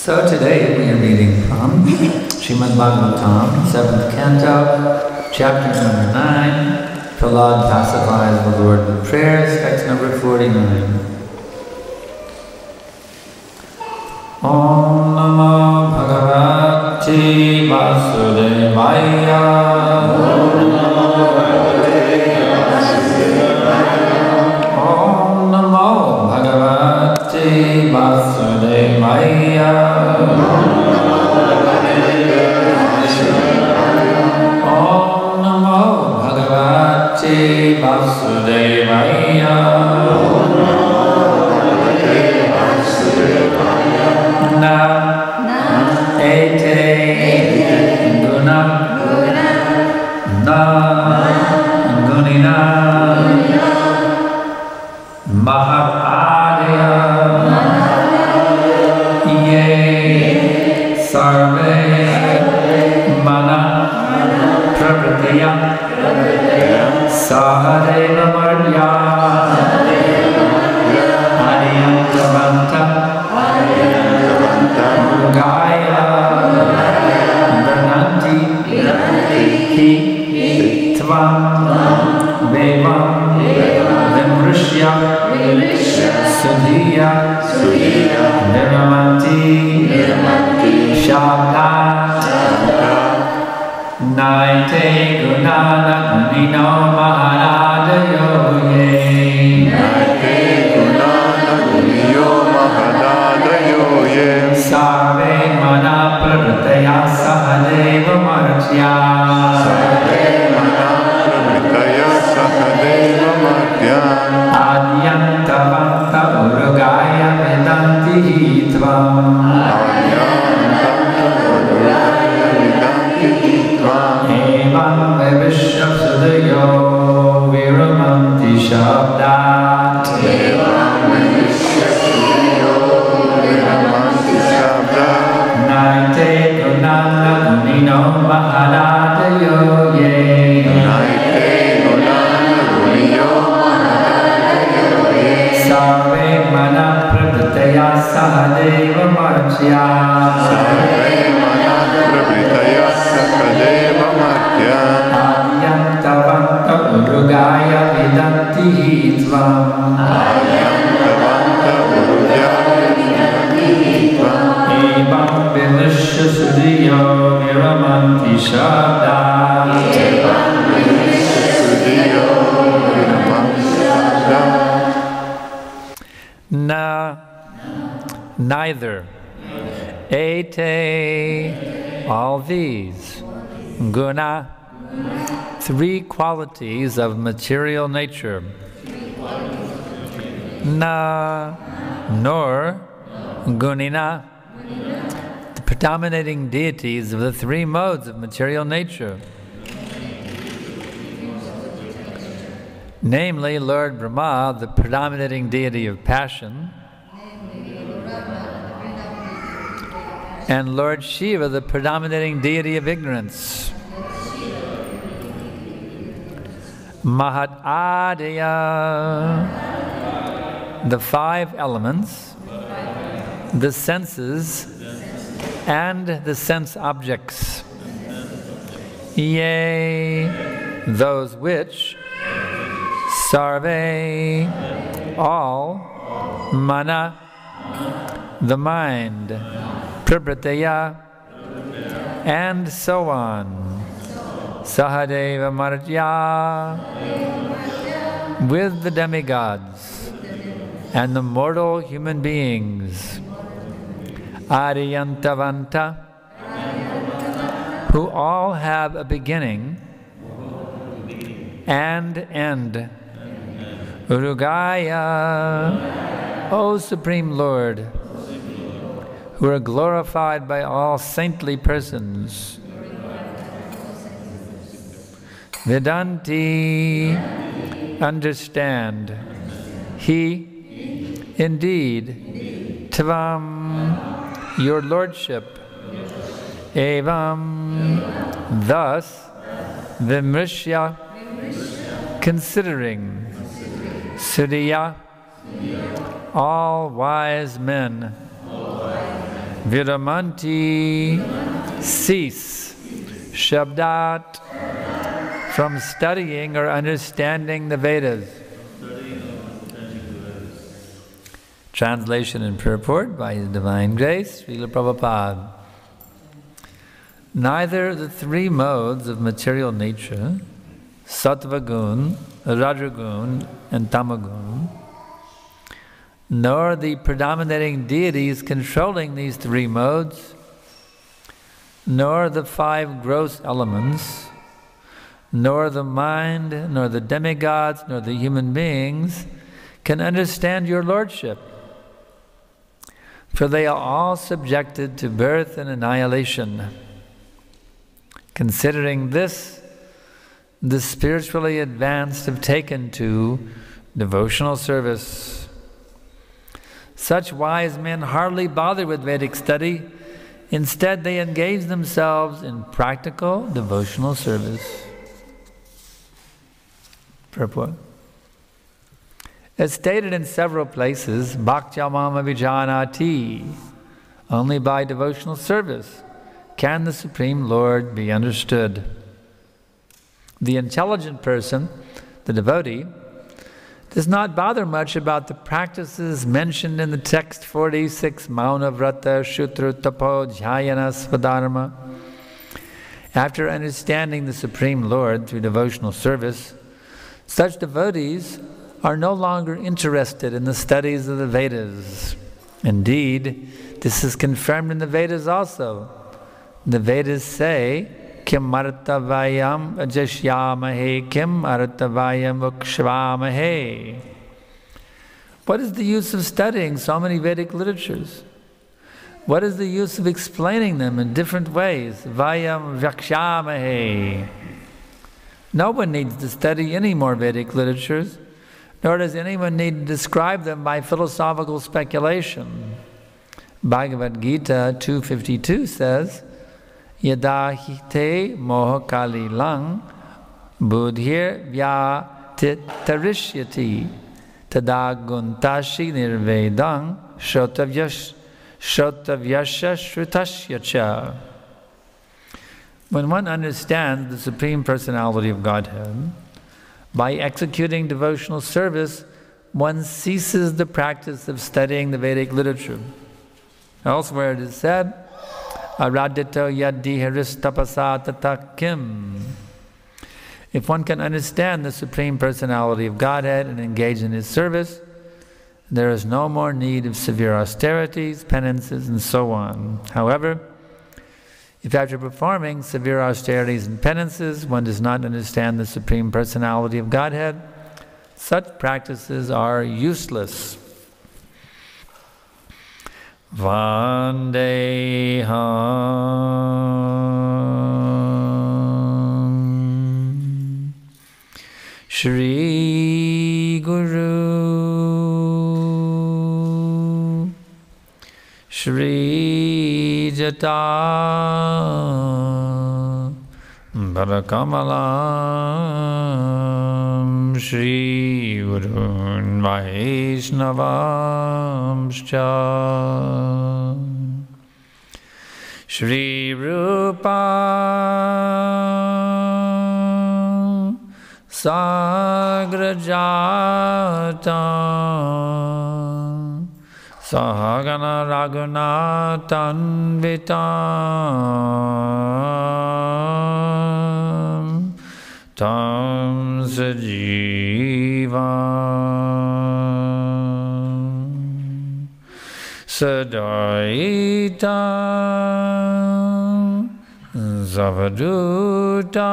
So today we are reading from Srimad Bhagavatam, 7th Canto, chapter number 9. Prahlad pacifies the Lord with prayers, text number 49. Om Namo Bhagavate Vasudevaya. Om Namo Bhagavate Vasudevaya. Om Namo Bhagavate Vasudevaya. Na ete guna na gunina mahapadaya ye sarve mana pravritya sahadeva marya adiyantavanta Gaya Vrananti Hi Tvam Vevam Vimrishya Sudhiya Viramanti Shabda Naite Gunana Gunino Maharadayo Ye Naite Gunana Gunino Maharadayo Ye Sarve Mana Pravritaya Sahadeva Martya Sarve Mana Pravritaya Sahadeva Martya Adyantavanta Urugaya Vedanti Hitvam Adyantavanta Urugaya Vedanti Hitvam Evam Vivishya Sudayo Viramanti Shabdat Evam Vivishya Sudayo Viramanti Shabdat Naite Gunana Gunino Maharadayo Ye Naite Gunana Gunino Maharadayo Ye Sarve Mana Pravritaya Sahadeva Martya Sarve Mana Pravritaya Sahadeva Martya Adyantavanta Urugaya Vedanti Hitvam Adyantavanta Urugaya Vedanti Hitvam Evam Vivishya Sudiyo Viramanti Shabda Evam Vivishya Sudiyo Viramanti Shabda Na neither ete all these guna three qualities of material nature na nor gunina the predominating deities of the three modes of material nature, namely Lord Brahma, the predominating deity of passion, and Lord Shiva, the predominating deity of ignorance. Mahat Adaya, the five elements, the senses, and the sense objects. Yea, those which sarve, all, mana, the mind, prabhritaya, and so on. Sahadeva Martya, with the demigods and the mortal human beings. Adiyantavanta, who all have a beginning and end. Urugaya, O Supreme Lord, who are glorified by all saintly persons. Vedanti, understand. He, indeed, Tvam, your lordship. Evam, thus, Vimrishya, considering. Sudhiya, all wise men. Viramanti, cease. Shabdat, from studying or understanding the Vedas. Translation and purport by His Divine Grace, Srila Prabhupada. Neither the three modes of material nature, Sattva gun, Rajagun, and Tamagun, nor the predominating deities controlling these three modes, nor the five gross elements, nor the mind, nor the demigods, nor the human beings can understand your lordship, for they are all subjected to birth and annihilation. Considering this, the spiritually advanced have taken to devotional service. Such wise men hardly bother with Vedic study. Instead, they engage themselves in practical devotional service. Purport. As stated in several places, Bhaktya Mama Vijanati, only by devotional service can the Supreme Lord be understood. The intelligent person, the devotee, does not bother much about the practices mentioned in the text 46, Mauna Vrata, Shutru Tapo, Jhayana Svadharma. After understanding the Supreme Lord through devotional service, such devotees are no longer interested in the studies of the Vedas. Indeed, this is confirmed in the Vedas also. The Vedas say, Kim artavayam ajashyamahe, kim artavayam ukshvamahe. What is the use of studying so many Vedic literatures? What is the use of explaining them in different ways? Vayam vyakshamahe. No one needs to study any more Vedic literatures, nor does anyone need to describe them by philosophical speculation. Bhagavad Gita 2.52 says, Yada hite moha kali lang buddhir vyatirishyati tada guntashi nirvedang shrotavyasha shrutasyacha. When one understands the Supreme Personality of Godhead, by executing devotional service, one ceases the practice of studying the Vedic literature. Elsewhere it is said, Aradito yadi haristapasa tatakim. If one can understand the Supreme Personality of Godhead and engage in His service, there is no more need of severe austerities, penances, and so on. However, if after performing severe austerities and penances, one does not understand the Supreme Personality of Godhead, such practices are useless. Vandeham Shri Guru Shri Jata Bharakamalam Shri Gurun Vaishnavamscha Shri Rupa Sagrajata Sahagana Raghunathan Vitam Tam Sajivam Sadaitam Zavadutam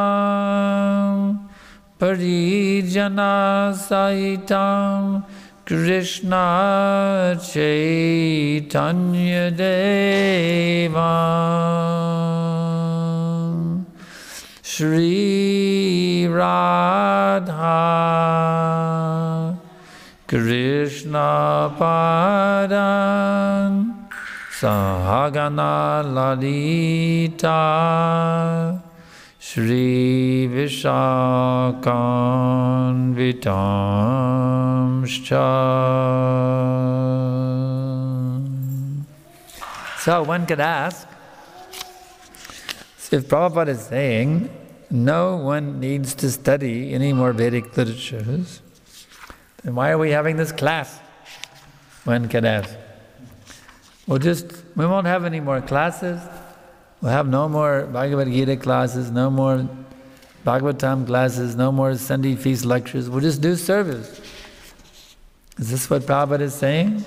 Parijana Saitam Krishna Chaitanya Deva Shri Radha Krishna Padan Sahagana Lalita Shri Vishakhan Vitamscha. So one could ask, if Prabhupada is saying no one needs to study any more Vedic literatures, then why are we having this class? One could ask. We won't have any more classes. We'll have no more Bhagavad Gita classes, no more Bhagavatam classes, no more Sunday feast lectures. We'll just do service. Is this what Prabhupada is saying?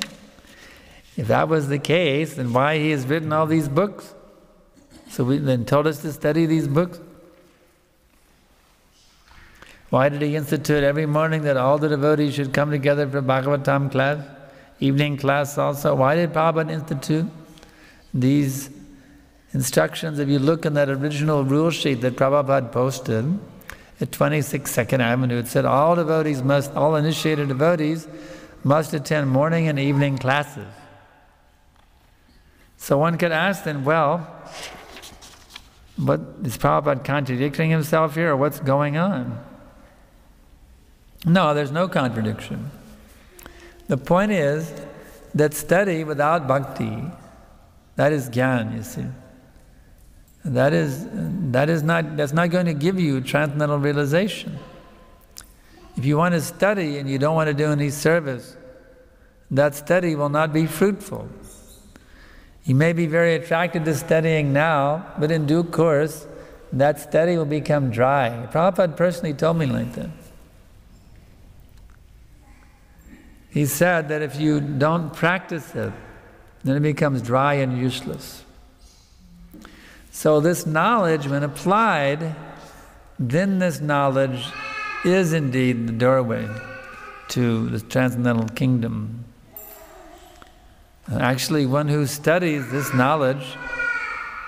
If that was the case, then why he has written all these books? So then told us to study these books? Why did he institute every morning that all the devotees should come together for Bhagavatam class? Evening class also. Why did Prabhupada institute these instructions? If you look in that original rule sheet that Prabhupada posted at 26 2nd Avenue, it said all initiated devotees must attend morning and evening classes. So one could ask then, well, what is Prabhupada contradicting himself here, or what's going on? No, there's no contradiction. The point is that study without bhakti, that is jnana, you see. That's not going to give you transcendental realization. If you want to study and you don't want to do any service, that study will not be fruitful. You may be very attracted to studying now, but in due course, that study will become dry. Prabhupada personally told me like that. He said that if you don't practice it, then it becomes dry and useless. So this knowledge, when applied, then this knowledge is indeed the doorway to the transcendental kingdom. Actually, one who studies this knowledge,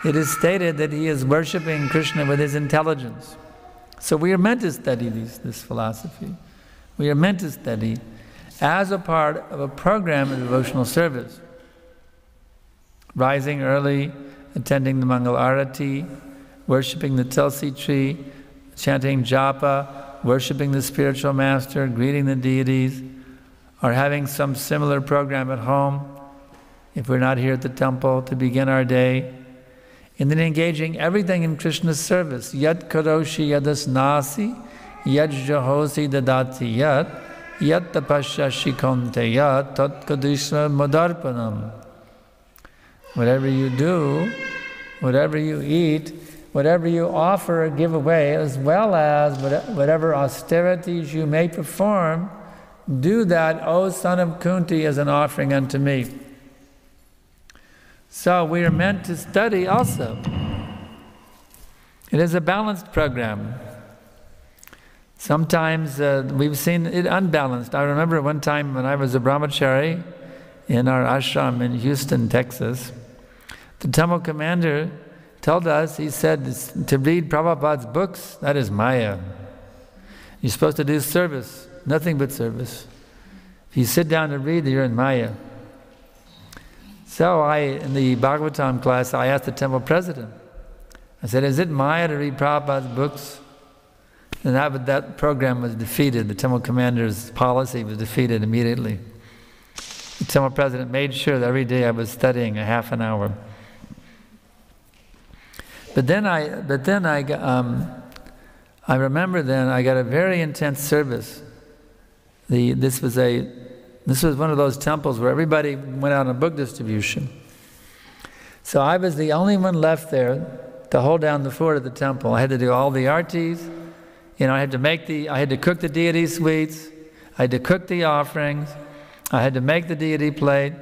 it is stated that he is worshipping Krishna with his intelligence. So we are meant to study this philosophy. We are meant to study as a part of a program of devotional service. Rising early, attending the Mangal Arati, worshipping the Tulsi tree, chanting japa, worshipping the spiritual master, greeting the deities, or having some similar program at home, if we're not here at the temple, to begin our day, and then engaging everything in Krishna's service. Yat karoshi yadasnasi, yat jahosi dadati yat, yat tapasya shikonte yat, tat kadishna madarpanam. Whatever you do, whatever you eat, whatever you offer or give away, as well as whatever austerities you may perform, do that, O son of Kunti, as an offering unto me. So we are meant to study also. It is a balanced program. Sometimes we've seen it unbalanced. I remember one time when I was a brahmachari in our ashram in Houston, Texas, the temple commander told us, he said, to read Prabhupada's books, that is Maya. You're supposed to do service, nothing but service. If you sit down to read, you're in Maya. So in the Bhagavatam class, I asked the temple president, I said, is it Maya to read Prabhupada's books? And that program was defeated. The temple commander's policy was defeated immediately. The temple president made sure that every day I was studying a half an hour. But then I remember then I got a very intense service. This was one of those temples where everybody went out on book distribution. So I was the only one left there to hold down the fort of the temple. I had to do all the artis. I had to cook the deity sweets. I had to cook the offerings. I had to make the deity plate,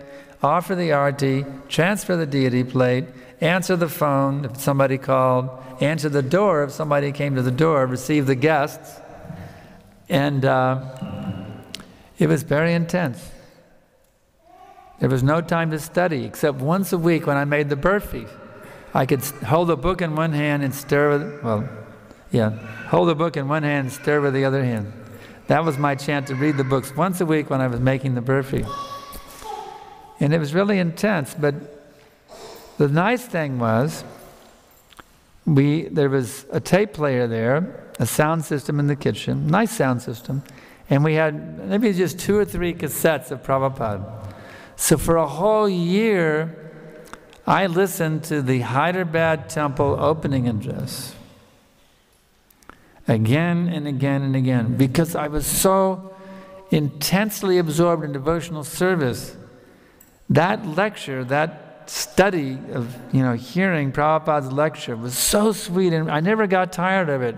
offer the arti, transfer the deity plate, answer the phone if somebody called, answer the door if somebody came to the door, receive the guests. And it was very intense. There was no time to study, except once a week when I made the burfi. I could hold a book in one hand and hold the book in one hand and stir with the other hand. That was my chance to read the books once a week when I was making the burfi. And it was really intense, but the nice thing was, there was a tape player there, a sound system in the kitchen, nice sound system, and we had maybe just 2 or 3 cassettes of Prabhupada. So for a whole year, I listened to the Hyderabad temple opening address again and again and again, because I was so intensely absorbed in devotional service. That lecture, that study of, hearing Prabhupada's lecture was so sweet, and I never got tired of it.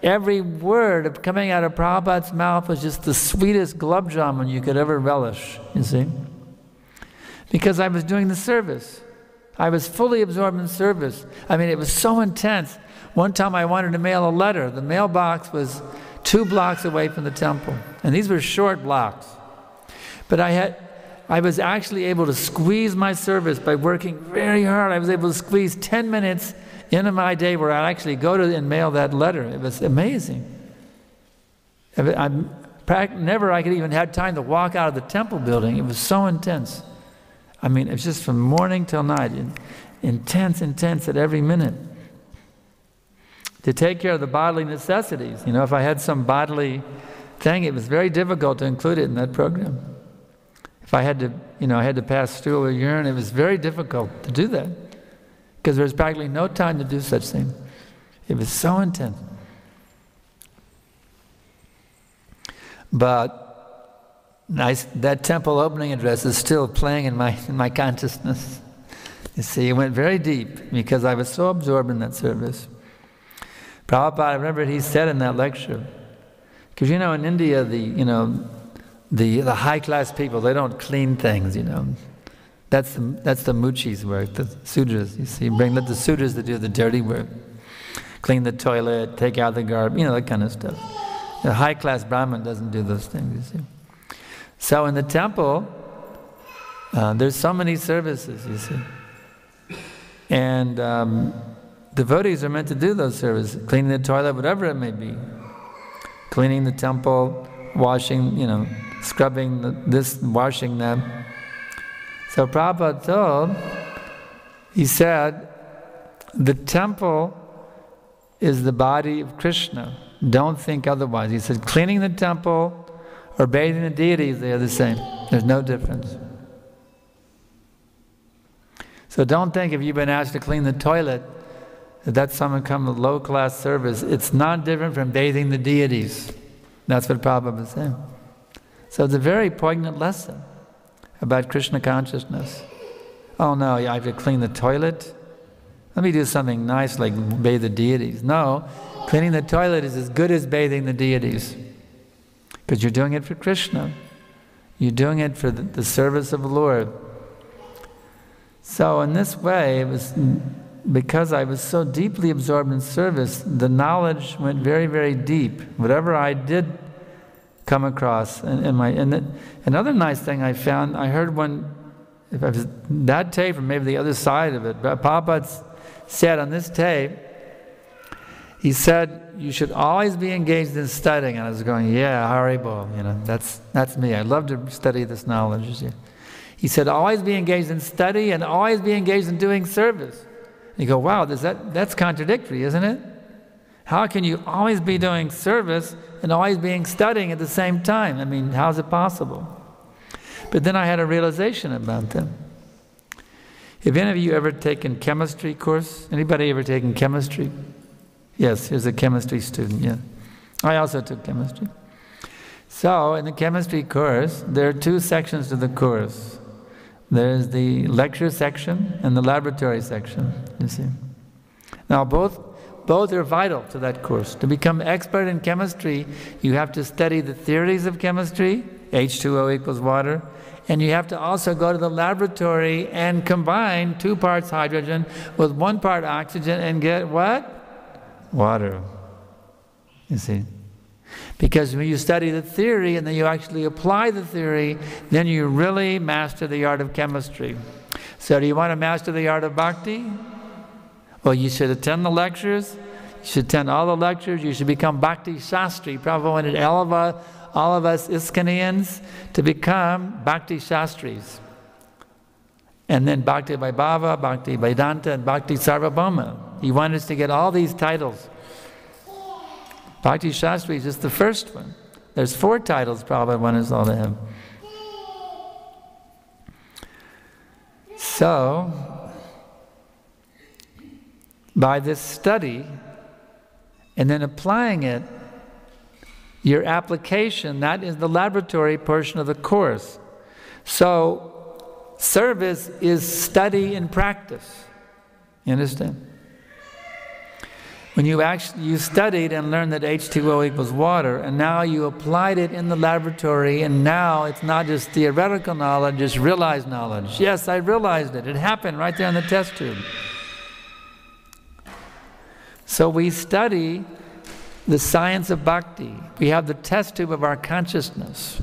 Every word coming out of Prabhupada's mouth was just the sweetest gulab jamun you could ever relish, you see? Because I was doing the service. I was fully absorbed in service. I mean, it was so intense. One time I wanted to mail a letter. The mailbox was 2 blocks away from the temple. And these were short blocks. But I was actually able to squeeze my service by working very hard. I was able to squeeze 10 minutes into my day where I'd actually go to and mail that letter. It was amazing. Never I could even have time to walk out of the temple building. It was so intense. I mean, it was just from morning till night. Intense at every minute. To take care of the bodily necessities. If I had some bodily thing, it was very difficult to include it in that program. If I had to, I had to pass stool or urine, it was very difficult to do that. Because there was practically no time to do such things. It was so intense. But that temple opening address is still playing in my consciousness. You see, it went very deep because I was so absorbed in that service. Prabhupada, I remember he said in that lecture, because in India, the high-class people, they don't clean things, That's the muchis' work, the sudras, you see. Let the sudras to do the dirty work. Clean the toilet, take out the garbage, that kind of stuff. The high-class Brahmin doesn't do those things, you see. So in the temple, there's so many services, you see. And devotees are meant to do those services, cleaning the toilet, whatever it may be. Cleaning the temple, washing, scrubbing washing them. So Prabhupada told, he said, the temple is the body of Krishna. Don't think otherwise. He said, cleaning the temple or bathing the deities, they are the same. There's no difference. So don't think if you've been asked to clean the toilet, that's some kind of low-class service. It's not different from bathing the deities. That's what Prabhupada was saying. So it's a very poignant lesson about Krishna consciousness. Oh no, I have to clean the toilet? Let me do something nice like bathe the deities. No, cleaning the toilet is as good as bathing the deities. Because you're doing it for Krishna. You're doing it for the service of the Lord. So in this way, it was because I was so deeply absorbed in service, the knowledge went very, very deep. Whatever I did come across. Another nice thing I found, I heard that tape, or maybe the other side of it, but Prabhupada said on this tape, he said, you should always be engaged in studying. And I was going, yeah, Haribol, that's me. I love to study this knowledge. You see. He said, always be engaged in study and always be engaged in doing service. And you go, wow, that's contradictory, isn't it? How can you always be doing service and always being studying at the same time? I mean, how's it possible? But then I had a realization about them. Have any of you ever taken chemistry course? Anybody ever taken chemistry? Yes, here's a chemistry student, yeah. I also took chemistry. So, in the chemistry course, there are 2 sections to the course. There's the lecture section and the laboratory section, you see. Now, both are vital to that course. To become expert in chemistry, you have to study the theories of chemistry, H2O equals water, and you have to also go to the laboratory and combine 2 parts hydrogen with 1 part oxygen and get what? Water. You see? Because when you study the theory and then you actually apply the theory, then you really master the art of chemistry. So do you want to master the art of bhakti? Well, you should attend the lectures. You should attend all the lectures. You should become Bhakti Shastri. Prabhupada wanted all of us ISKCONians to become Bhakti Shastris. And then Bhakti Vaibhava, Bhakti Vedanta, and Bhakti Sarvabhauma. He wanted us to get all these titles. Bhakti Shastri is just the first one. There's 4 titles Prabhupada wanted us all to have. So, by this study and then applying it, your application, that is the laboratory portion of the course. So, service is study and practice. You understand? When you studied and learned that H2O equals water, and now you applied it in the laboratory, and now it's not just theoretical knowledge, it's realized knowledge. Yes, I realized it. It happened right there in the test tube. So we study the science of bhakti. We have the test tube of our consciousness.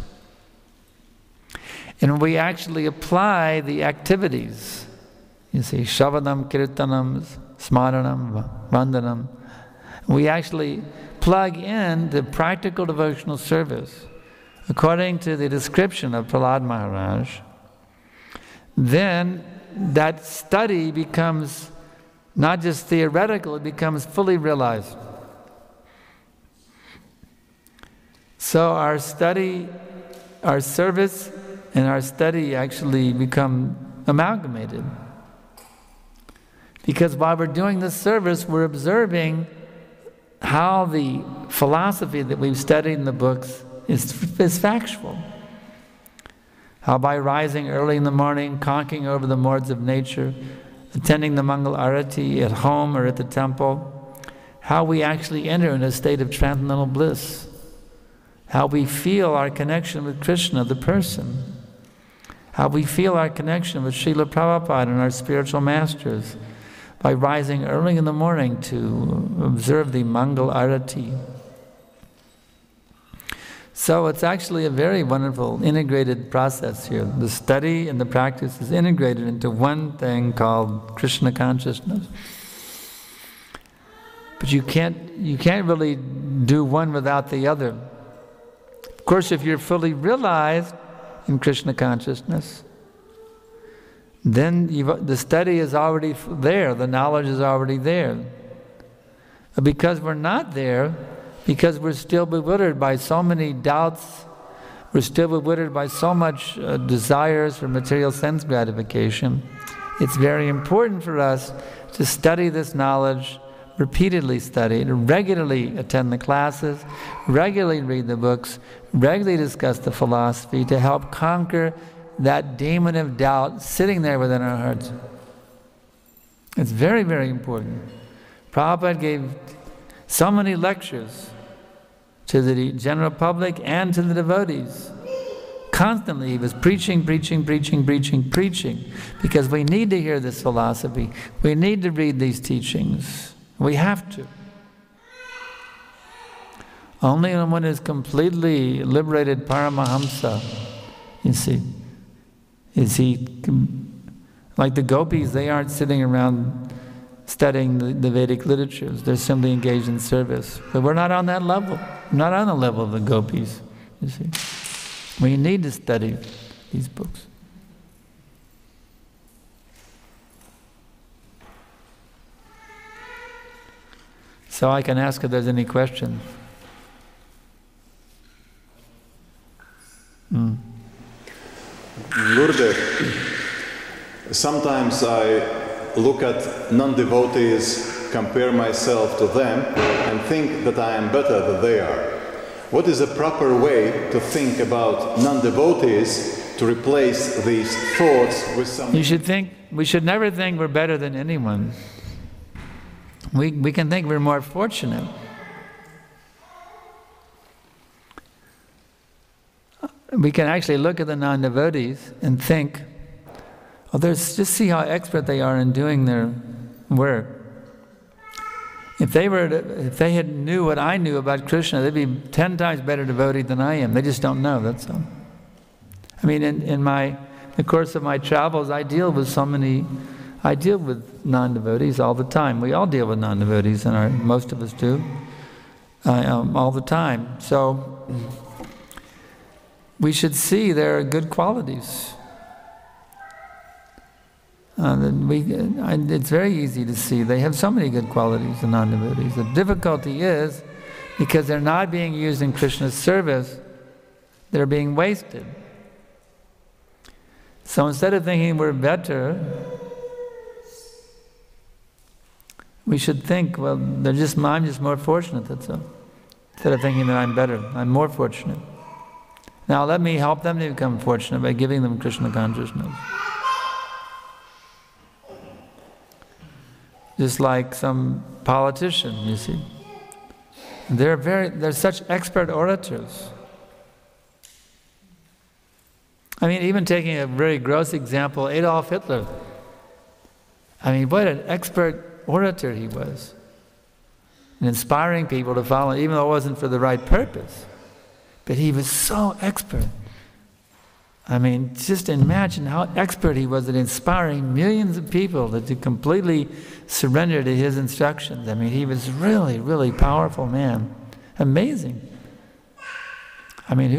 And we actually apply the activities. You see, Shavadam, Kirtanam, Smaranam, Vandanam. We actually plug in the practical devotional service according to the description of Prahlad Maharaj. Then that study becomes not just theoretical, it becomes fully realized. So our study, our service, and our study actually become amalgamated. Because while we're doing this service, we're observing how the philosophy that we've studied in the books is factual. How by rising early in the morning, conking over the modes of nature, attending the Mangal Arati at home or at the temple, how we actually enter in a state of transcendental bliss. How we feel our connection with Krishna, the person. How we feel our connection with Srila Prabhupada and our spiritual masters by rising early in the morning to observe the Mangal Arati. So it's actually a very wonderful integrated process here. The study and the practice is integrated into one thing called Krishna consciousness. But you can't really do one without the other. Of course, if you're fully realized in Krishna consciousness, then the study is already there, the knowledge is already there. But because we're not there, because we're still bewildered by so many doubts, we're still bewildered by so much desires for material sense gratification, it's very important for us to study this knowledge, repeatedly study it, regularly attend the classes, regularly read the books, regularly discuss the philosophy to help conquer that demon of doubt sitting there within our hearts. It's very, very important. Prabhupada gave so many lectures to the general public and to the devotees. Constantly he was preaching, preaching, preaching, preaching, preaching, because we need to hear this philosophy. We need to read these teachings. We have to. Only when one is completely liberated Paramahamsa, you see, is he, like the gopis, they aren't sitting around studying the Vedic literatures. They're simply engaged in service. But we're not on that level. We're not on the level of the gopis, you see. We need to study these books. So I can ask if there's any questions. Gurudev, sometimes I look at non-devotees, compare myself to them, and think that I am better than they are. What is a proper way to think about non-devotees to replace these thoughts with some... We should never think we're better than anyone. We can think we're more fortunate. We can actually look at the non-devotees and think, oh, just see how expert they are in doing their work. If they had knew what I knew about Krishna, they'd be 10 times better devotee than I am. They just don't know, that's all. I mean, in the course of my travels, I deal with non-devotees all the time. We all deal with non-devotees, and most of us do, all the time. So we should see their good qualities. It's very easy to see. They have so many good qualities, the non-devotees. The difficulty is, because they're not being used in Krishna's service, they're being wasted. So instead of thinking we're better, we should think, well, I'm just more fortunate, that's all. Instead of thinking that I'm better, I'm more fortunate. Now let me help them to become fortunate by giving them Krishna consciousness. Just like some politician, you see. They're such expert orators. I mean, even taking a very gross example, Adolf Hitler. I mean, what an expert orator he was. And inspiring people to follow, even though it wasn't for the right purpose. But he was so expert. I mean, just imagine how expert he was at inspiring millions of people to completely surrender to his instructions. I mean, he was really, really powerful man. Amazing. I mean,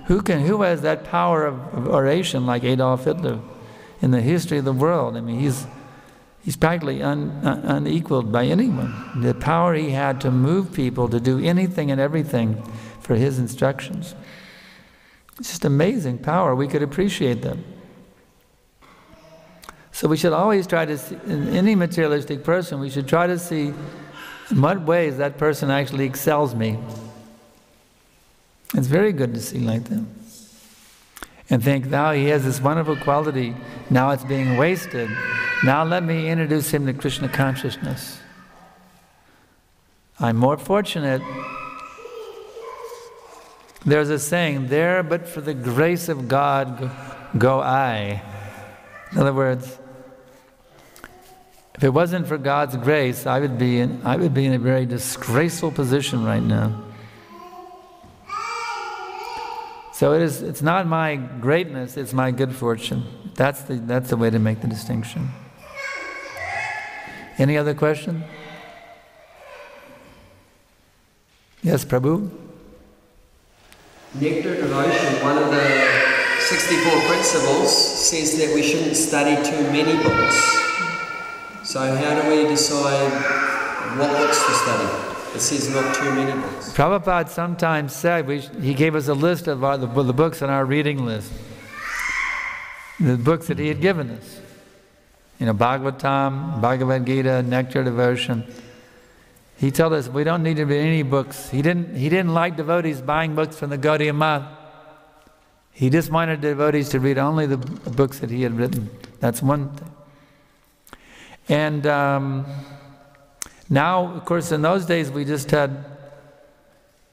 who has that power of oration like Adolf Hitler in the history of the world? I mean, he's practically unequaled by anyone. The power he had to move people to do anything and everything for his instructions. It's just amazing power. We could appreciate them. So we should always try to see, in any materialistic person, we should try to see in what ways that person actually excels me. It's very good to see like that. And think, now he has this wonderful quality, now it's being wasted. Now let me introduce him to Krishna consciousness. I'm more fortunate. There's a saying, there but for the grace of God go I. In other words, if it wasn't for God's grace, I would be in a very disgraceful position right now. So it's not my greatness, it's my good fortune. That's the way to make the distinction. Any other question? Yes, Prabhu? Nectar devotion, one of the 64 principles says that we shouldn't study too many books. So how do we decide what books to study? It says not too many books. Prabhupada sometimes said, he gave us a list of the books on our reading list. The books that he had given us. You know, Bhagavatam, Bhagavad Gita, Nectar devotion. He told us we don't need to read any books. He didn't like devotees buying books from the Gaudiya Math. He just wanted devotees to read only the books that he had written. That's one thing. And now, of course, in those days we just had,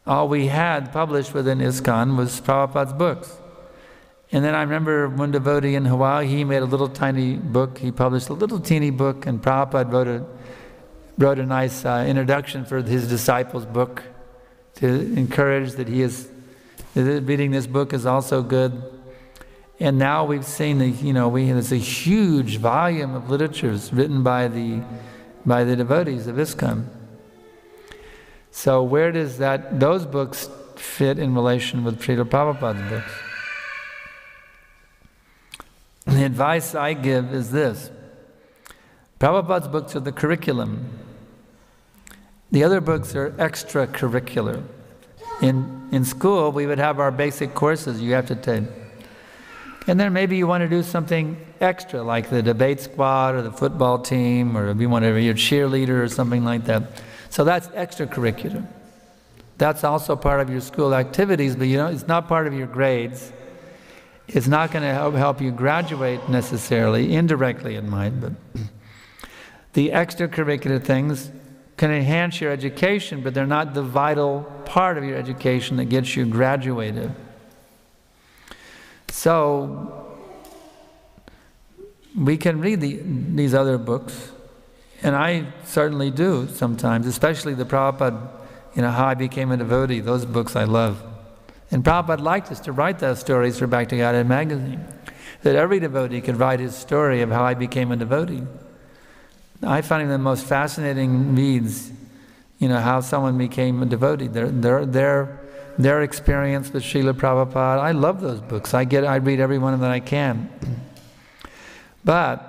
all we had published within ISKCON was Prabhupada's books. And then I remember one devotee in Hawaii, he made a little tiny book. He published a little teeny book, and Prabhupada wrote a nice introduction for his disciples' book to encourage that reading this book is also good. And now we've seen there's a huge volume of literatures written by the devotees of ISKCON. So where does those books fit in relation with Srila Prabhupada's books? The advice I give is this. Prabhupada's books are the curriculum. The other books are extracurricular. In school, we would have our basic courses you have to take. And then maybe you want to do something extra, like the debate squad or the football team, or if you want to be a cheerleader or something like that. So that's extracurricular. That's also part of your school activities, but it's not part of your grades. It's not going to help you graduate necessarily. Indirectly it might, but the extracurricular things can enhance your education, but they're not the vital part of your education that gets you graduated. So we can read these other books, and I certainly do sometimes, especially the Prabhupada, How I Became a Devotee. Those books I love. And Prabhupada liked us to write those stories for Bhakti Godhead magazine, that every devotee could write his story of how I became a devotee. I find the most fascinating reads, how someone became a devotee, their experience with Srila Prabhupada. I love those books. I read every one of them that I can. But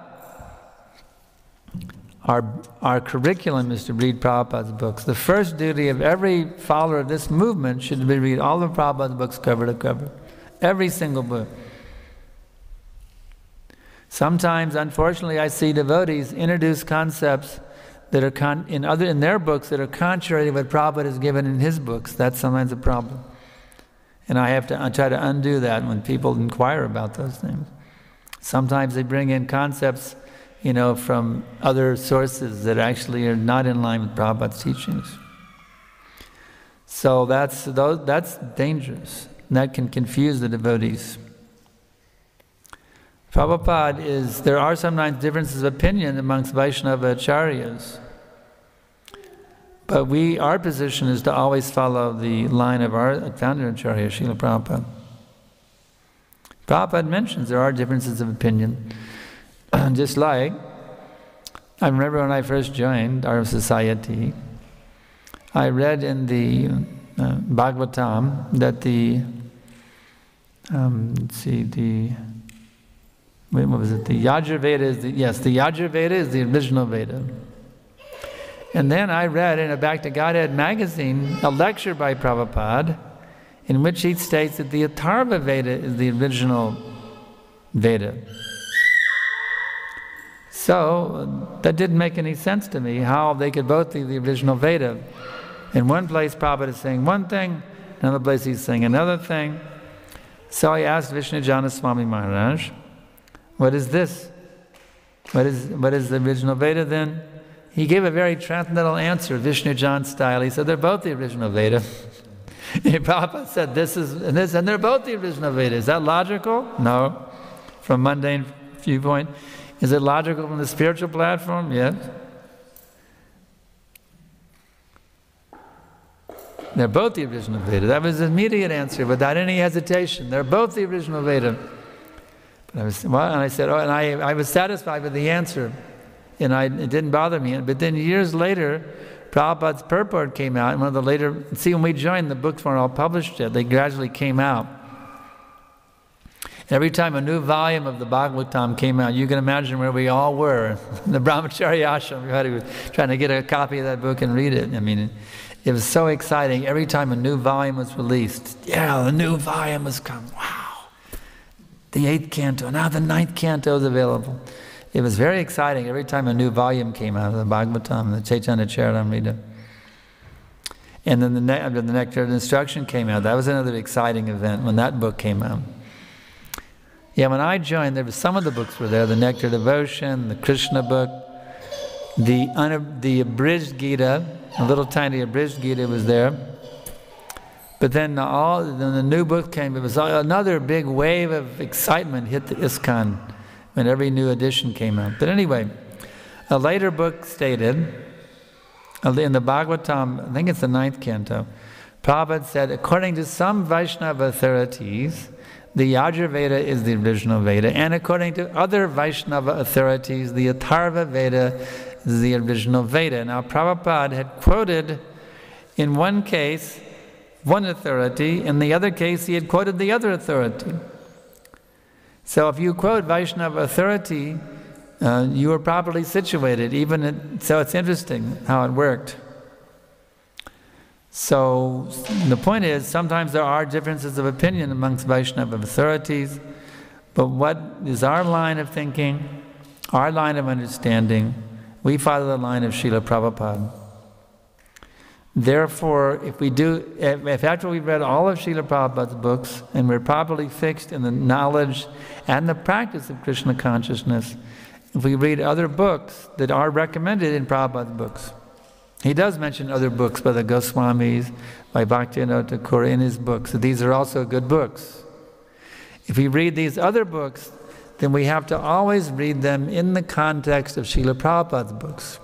our curriculum is to read Prabhupada's books. The first duty of every follower of this movement should be to read all of Prabhupada's books cover to cover. Every single book. Sometimes, unfortunately, I see devotees introduce concepts that are in their books that are contrary to what Prabhupada has given in his books. That's sometimes a problem. And I try to undo that when people inquire about those things. Sometimes they bring in concepts, from other sources that actually are not in line with Prabhupada's teachings. So that's dangerous. And that can confuse the devotees. There are sometimes differences of opinion amongst Vaishnava acharyas. But our position is to always follow the line of our founder acharya, Srila Prabhupada. Prabhupada mentions there are differences of opinion. Just like, I remember when I first joined our society, I read in the Bhagavatam that the Yajurveda the Yajurveda is the original Veda. And then I read in a Back to Godhead magazine a lecture by Prabhupada in which he states that the Atharva Veda is the original Veda. So that didn't make any sense to me, how they could both be the original Veda. In one place Prabhupada is saying one thing, another place he's saying another thing. So I asked Vishnujana Swami Maharaj, what is this? What is the original Veda then? He gave a very transcendental answer, Vishnujan style. He said, they're both the original Veda. And Prabhupada said, this and this, and they're both the original Veda. Is that logical? No. From mundane viewpoint. Is it logical from the spiritual platform? Yes. They're both the original Veda. That was his immediate answer, without any hesitation. They're both the original Veda. But I was satisfied with the answer. And it didn't bother me. But then years later, Prabhupada's purport came out. And when we joined, the books weren't all published yet. They gradually came out. Every time a new volume of the Bhagavatam came out, you can imagine where we all were. In the Brahmacharya ashram, we were trying to get a copy of that book and read it. I mean, it was so exciting. Every time a new volume was released, the new volume has come. Wow. The 8th canto, now the 9th canto is available. It was very exciting every time a new volume came out of the Bhagavatam, the Chaitanya Charitamrita. And then the Nectar of Instruction came out. That was another exciting event when that book came out. Yeah, when I joined, some of the books were there, the Nectar Devotion, the Krishna book, the abridged Gita, a little tiny abridged Gita was there. But then the new book came, it was another big wave of excitement hit the ISKCON when every new edition came out. But anyway, a later book stated, in the Bhagavatam, I think it's the 9th canto, Prabhupada said, according to some Vaishnava authorities, the Yajurveda is the original Veda, and according to other Vaishnava authorities, the Atharva Veda is the original Veda. Now Prabhupada had quoted, in one case, one authority, in the other case he had quoted the other authority. So if you quote Vaishnava authority, you are properly situated. So it's interesting how it worked. So the point is, sometimes there are differences of opinion amongst Vaishnava authorities, but what is our line of thinking, our line of understanding? We follow the line of Srila Prabhupada. Therefore, if after we've read all of Srila Prabhupada's books and we're properly fixed in the knowledge and the practice of Krishna consciousness, if we read other books that are recommended in Prabhupada's books, he does mention other books by the Goswamis, by Bhaktivinoda Thakur in his books, that these are also good books. If we read these other books, then we have to always read them in the context of Srila Prabhupada's books.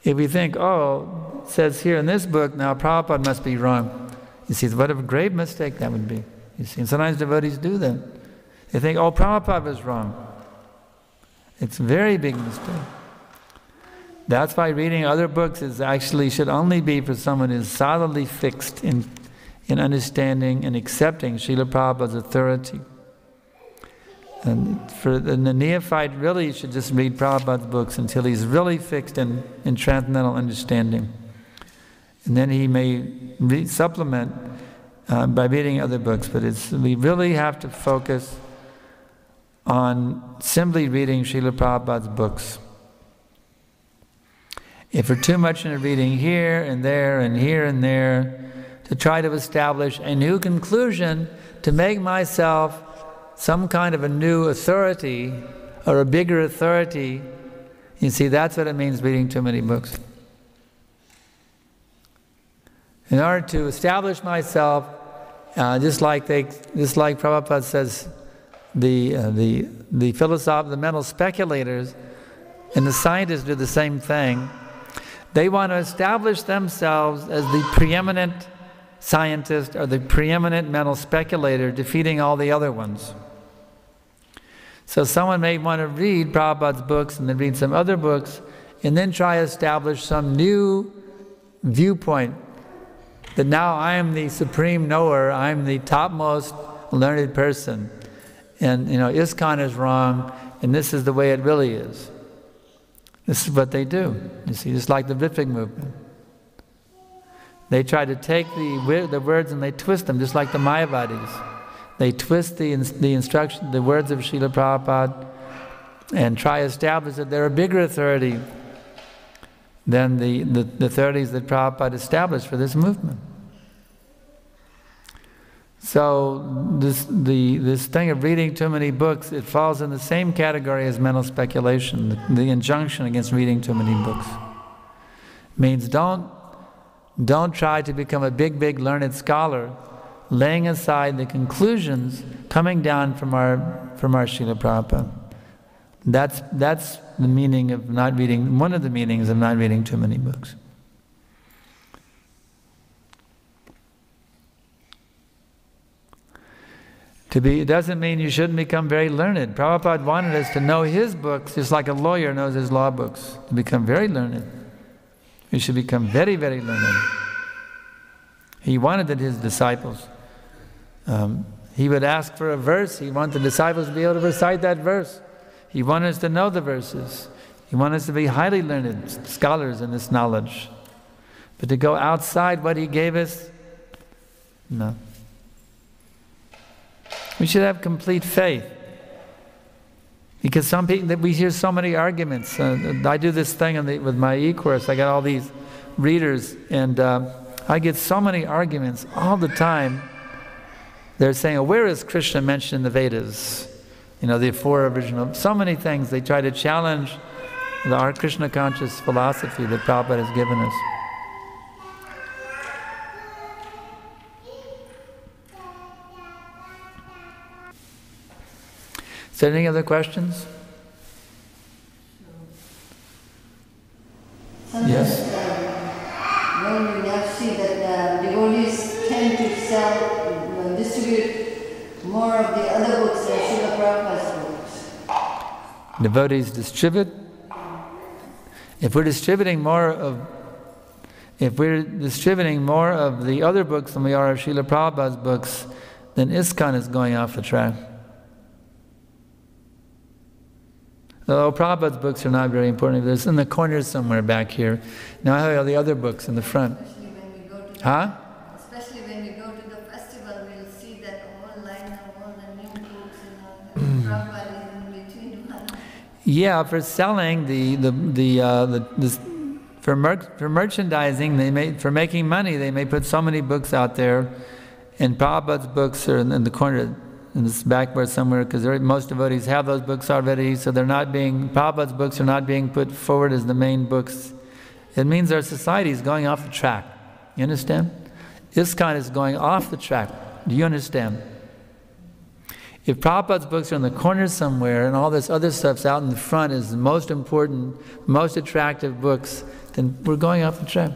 If we think, oh, it says here in this book, now Prabhupada must be wrong. You see, what a grave mistake that would be. You see, and sometimes devotees do that. They think, oh, Prabhupada was wrong. It's a very big mistake. That's why reading other books should only be for someone who is solidly fixed in understanding and accepting Srila Prabhupada's authority. And for the neophyte, really should just read Prabhupada's books until he's really fixed in transcendental understanding. And then he may supplement by reading other books, but we really have to focus on simply reading Srila Prabhupada's books. if we're too much into reading here and there and here and there to try to establish a new conclusion, to make myself some kind of a new authority or a bigger authority, you see, that's what it means reading too many books. In order to establish myself, just like Prabhupada says, the mental speculators and the scientists do the same thing. They want to establish themselves as the preeminent scientist or the preeminent mental speculator, defeating all the other ones. So someone may want to read Prabhupada's books and then read some other books and then try to establish some new viewpoint that now I am the supreme knower, I'm the topmost learned person, and ISKCON is wrong, and this is the way it really is. This is what they do. You see, just like the Vipik movement. They try to take the words and they twist them, just like the Mayavadis. They twist the instruction, the words of Srila Prabhupada, and try to establish that they're a bigger authority than the authorities that Prabhupada established for this movement. So this thing of reading too many books, it falls in the same category as mental speculation. The injunction against reading too many books means don't try to become a big learned scholar, laying aside the conclusions coming down from our Srila Prabhupada. That's the meaning of not reading, one of the meanings of not reading too many books. It doesn't mean you shouldn't become very learned. Prabhupada wanted us to know his books just like a lawyer knows his law books, to become very learned. We should become very learned. He wanted that his disciples, he would ask for a verse, he wanted the disciples to be able to recite that verse. He wanted us to know the verses. He wanted us to be highly learned scholars in this knowledge. But to go outside what he gave us, no. We should have complete faith. Because some people, we hear so many arguments. I do this thing with my e-course. I got all these readers, and I get so many arguments all the time. They're saying, oh, where is Krishna mentioned in the Vedas? The four original, so many things. They try to challenge our Krishna conscious philosophy that Prabhupada has given us. Is there any other questions? Yes? When we now see that devotees tend to sell, distribute more of the other books than Srila Prabhupada's books. Devotees distribute? If we're distributing more of the other books than we are of Srila Prabhupada's books, then ISKCON is going off the track. Although Prabhupada's books are not very important, there's in the corners somewhere back here. Now I have all the other books in the front. Especially when we go to especially when we go to the festival, we'll see that all line of all the new books and Prabhupada is in between one. Yeah, for selling for merchandising, for making money, they may put so many books out there, and Prabhupada's books are in the corner. In this backward somewhere, because most devotees have those books already, so Prabhupada's books are not being put forward as the main books. It means our society is going off the track. You understand? ISKCON is going off the track. Do you understand? If Prabhupada's books are in the corner somewhere and all this other stuff's out in the front is the most important, most attractive books, then we're going off the track.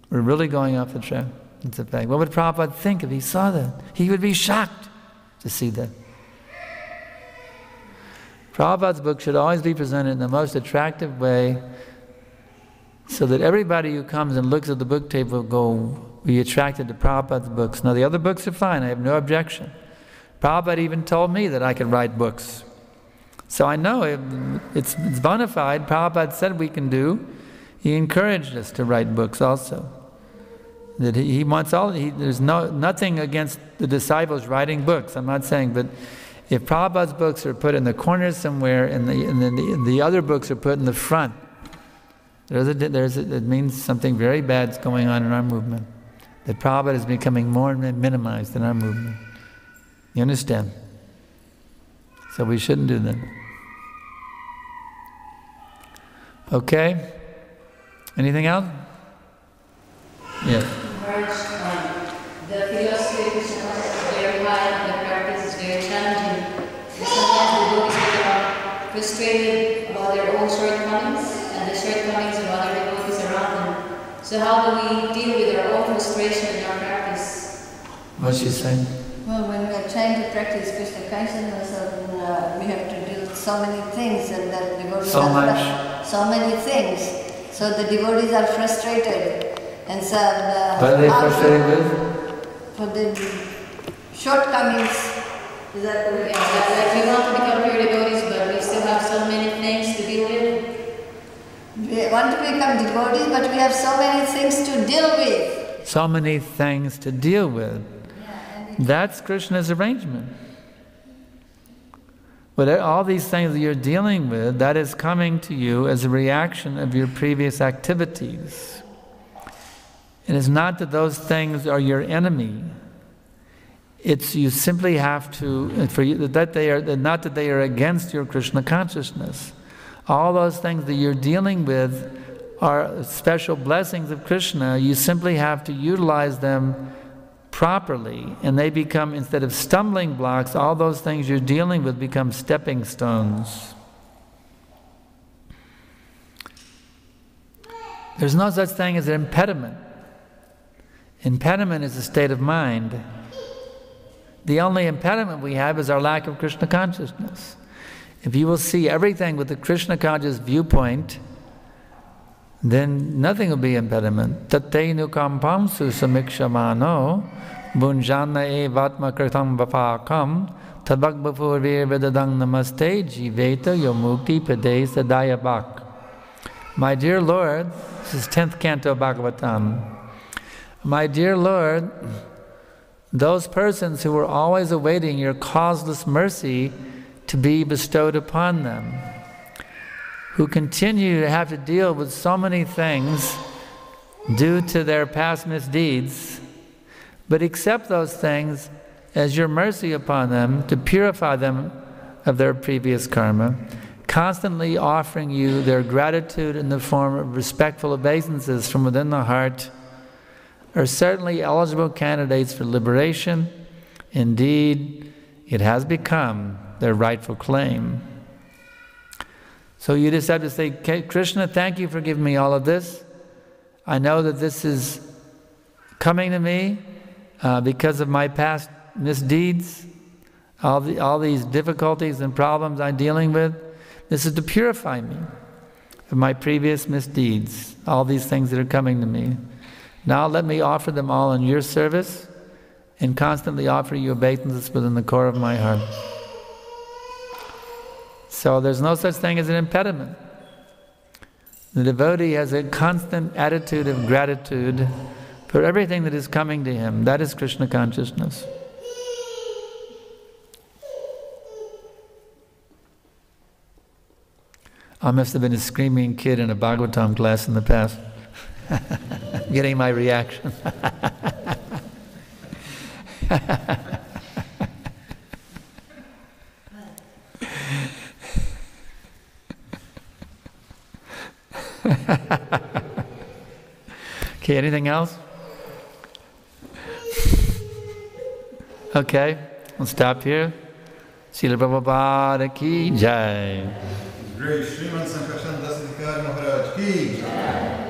We're really going off the track. It's a fact. What would Prabhupada think if he saw that? He would be shocked to see that. Prabhupada's book should always be presented in the most attractive way so that everybody who comes and looks at the book table will be attracted to Prabhupada's books. Now the other books are fine, I have no objection. Prabhupada even told me that I could write books. So I know it's bona fide. Prabhupada said we can do. He encouraged us to write books also. That he wants there's nothing against the disciples writing books, I'm not saying, but if Prabhupada's books are put in the corner somewhere and the other books are put in the front, It means something very bad is going on in our movement. That Prabhupada is becoming more minimized in our movement. You understand? So we shouldn't do that. Okay? Anything else? Yes. The philosophy of Krishna is very high, the practice is very challenging. And sometimes the devotees become frustrated about their own shortcomings and the shortcomings of other devotees around them. So how do we deal with our own frustration in our practice? What's she saying? Well, when we are trying to practice Krishna consciousness, we have to do so many things, and that devotees so many things. So the devotees are frustrated, and so what are they frustrated with? For the shortcomings. Is that the way? Like we want to become pure devotees, but we still have so many things to deal with. We want to become devotees, but we have so many things to deal with. So many things to deal with. That's Krishna's arrangement. But all these things that you're dealing with, that is coming to you as a reaction of your previous activities. It is not that those things are your enemy. It's you simply have to, not that they are against your Krishna consciousness. All those things that you're dealing with are special blessings of Krishna. You simply have to utilize them properly, and they become, instead of stumbling blocks, all those things you're dealing with become stepping stones. There's no such thing as an impediment. Impediment is a state of mind. The only impediment we have is our lack of Krishna consciousness. If you will see everything with the Krishna conscious viewpoint, then nothing will be impediment. Tattenu kampamsu samikshamano bunjana evatma kritam vapakam tabak bapurvir vedadang namaste jiveta yomukti pade sadaya bhak. My dear Lord, this is 10th canto Bhagavatam. My dear Lord, those persons who were always awaiting your causeless mercy to be bestowed upon them, who continue to have to deal with so many things due to their past misdeeds, but accept those things as your mercy upon them to purify them of their previous karma, constantly offering you their gratitude in the form of respectful obeisances from within the heart, are certainly eligible candidates for liberation. Indeed, it has become their rightful claim. So you just have to say, Krishna, thank you for giving me all of this. I know that this is coming to me because of my past misdeeds, all these difficulties and problems I'm dealing with. This is to purify me of my previous misdeeds, all these things that are coming to me. Now let me offer them all in your service and constantly offer you obeisances within the core of my heart. So there's no such thing as an impediment. The devotee has a constant attitude of gratitude for everything that is coming to him. That is Krishna consciousness. I must have been a screaming kid in a Bhagavatam class in the past. Getting my reaction. Okay, anything else? Okay, we'll stop here. Srila Prabhupada ki jai. Great Srimad Sankarshan Das Adhikari Maharaj ki jai.